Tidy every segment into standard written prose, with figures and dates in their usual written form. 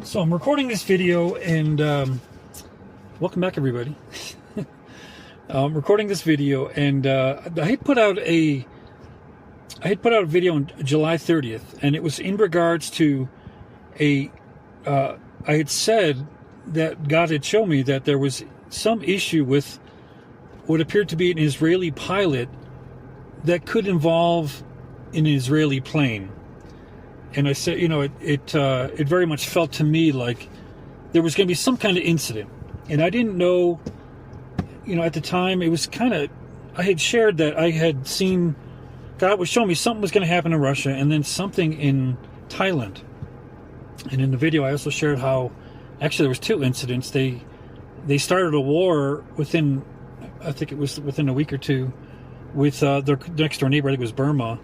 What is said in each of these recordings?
So I'm recording this video, and welcome back, everybody. I'm recording this video, and I had put out a video on July 30th, and it was in regards to I had said that God had shown me that there was some issue with what appeared to be an Israeli pilot that could involve an Israeli plane. And I said, it very much felt to me like there was going to be some kind of incident. And I didn't know, at the time, it was kind of, I had shared that I had seen, God was showing me something was going to happen in Russia and then something in Thailand. And in the video, I also shared how, actually, there was two incidents. They started a war within, I think it was within a week or two, with their next door neighbor. I think it was Burma.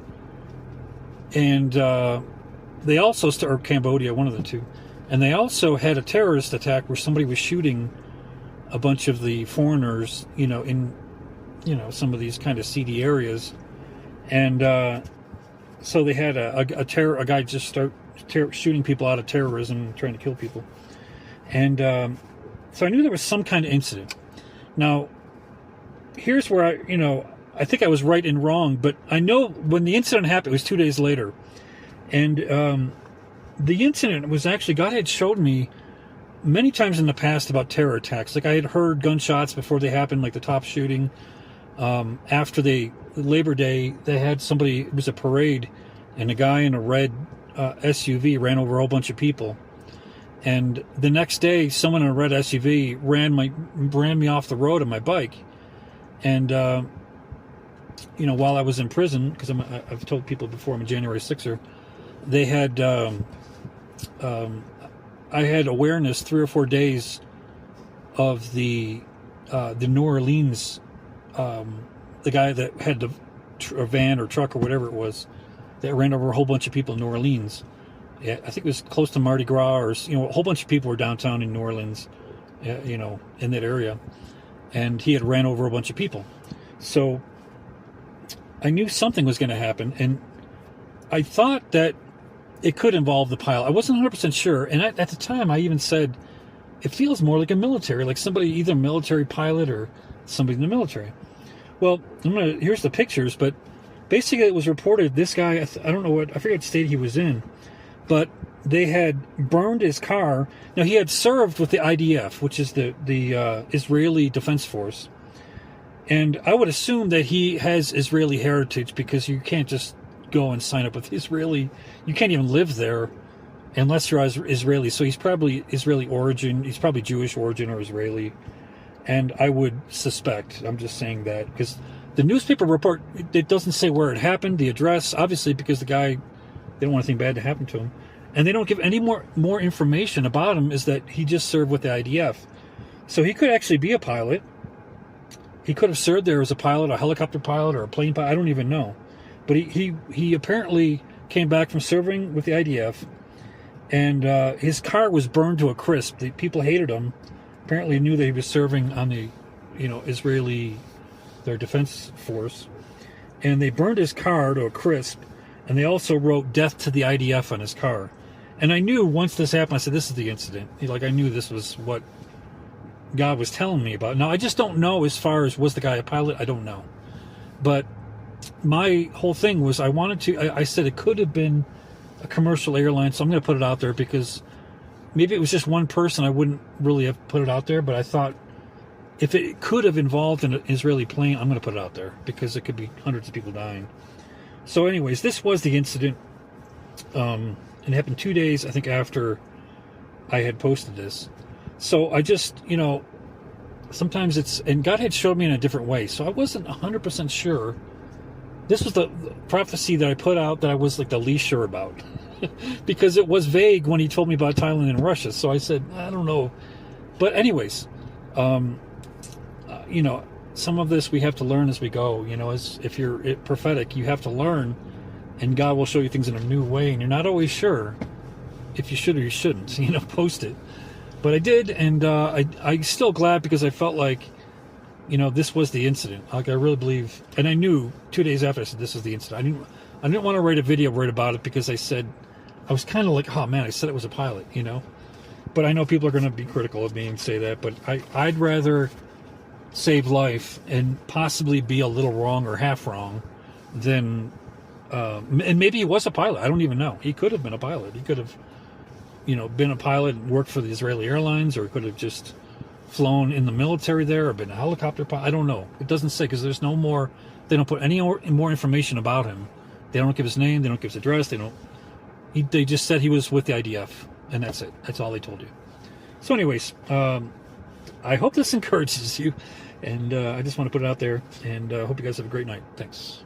And they also or Cambodia, one of the two, and they also had a terrorist attack where somebody was shooting a bunch of the foreigners, in some of these kind of seedy areas, and so they had a guy just start shooting people out of terrorism, trying to kill people, and so I knew there was some kind of incident. Now, here's where I think I was right and wrong, but I know when the incident happened, it was 2 days later. And the incident was actually, God had showed me many times in the past about terror attacks. Like I had heard gunshots before they happened, like the top shooting. After Labor Day, they had somebody, it was a parade, and a guy in a red SUV ran over a whole bunch of people. And the next day, someone in a red SUV ran me off the road on my bike. And, while I was in prison, because I've told people before I'm a January 6er, they had, I had awareness 3 or 4 days of the New Orleans, the guy that had a van or truck or whatever it was that ran over a whole bunch of people in New Orleans. Yeah, I think it was close to Mardi Gras, or a whole bunch of people were downtown in New Orleans, in that area, and he had ran over a bunch of people. So I knew something was going to happen, and I thought that it could involve the pilot. I wasn't 100% sure, and at the time I even said, it feels more like a military, like somebody, either a military pilot or somebody in the military. Well, here's the pictures, but basically it was reported this guy, I don't know I forget what state he was in, but they had burned his car. Now, he had served with the IDF, which is the Israeli Defense Force, and I would assume that he has Israeli heritage, because you can't just go and sign up with Israeli. You can't even live there unless you're Israeli. So he's probably Israeli origin. He's probably Jewish origin or Israeli. And I would suspect, I'm just saying that, because the newspaper report, it doesn't say where it happened, the address, obviously, because the guy, they don't want anything bad to happen to him. And they don't give any more information about him, is that he just served with the IDF. So he could actually be a pilot. He could have served there as a pilot, a helicopter pilot, or a plane pilot. I don't even know. But he apparently came back from serving with the IDF, and his car was burned to a crisp. The people hated him. Apparently knew that he was serving on the, their defense force, and they burned his car to a crisp, and they also wrote "Death to the IDF" on his car. And I knew once this happened, I said, this is the incident. I knew this was what God was telling me about. Now, I just don't know as far as, was the guy a pilot? I don't know. But my whole thing was, I said it could have been a commercial airline, so I'm going to put it out there, because maybe it was just one person, I wouldn't really have put it out there, but I thought if it could have involved an Israeli plane, I'm going to put it out there, because it could be hundreds of people dying. So anyways, this was the incident, and it happened 2 days, I think, after I had posted this. So I just, sometimes and God had showed me in a different way, so I wasn't 100% sure. This was the prophecy that I put out that I was like the least sure about, because it was vague when he told me about Thailand and Russia. So I said, I don't know. But anyways, some of this we have to learn as we go. If you're prophetic, you have to learn, and God will show you things in a new way, and you're not always sure if you should or you shouldn't, post it. But I did, and I'm still glad, because I felt like, this was the incident. Like, I really believe, and I knew 2 days after I said this was the incident. I didn't want to write a video right about it, because I was kind of like, oh man, I said it was a pilot, But I know people are going to be critical of me and say that, but I'd rather save life and possibly be a little wrong or half wrong than, and maybe he was a pilot. I don't even know. He could have been a pilot. He could have, been a pilot and worked for the Israeli airlines, or he could have just flown in the military there or been a helicopter pilot. I don't know. It doesn't say, because there's no more, they don't put any more information about him. They don't give his name. They don't give his address. They just said he was with the IDF, and that's it. That's all they told you. So anyways, I hope this encourages you, and I just want to put it out there, and hope you guys have a great night. Thanks.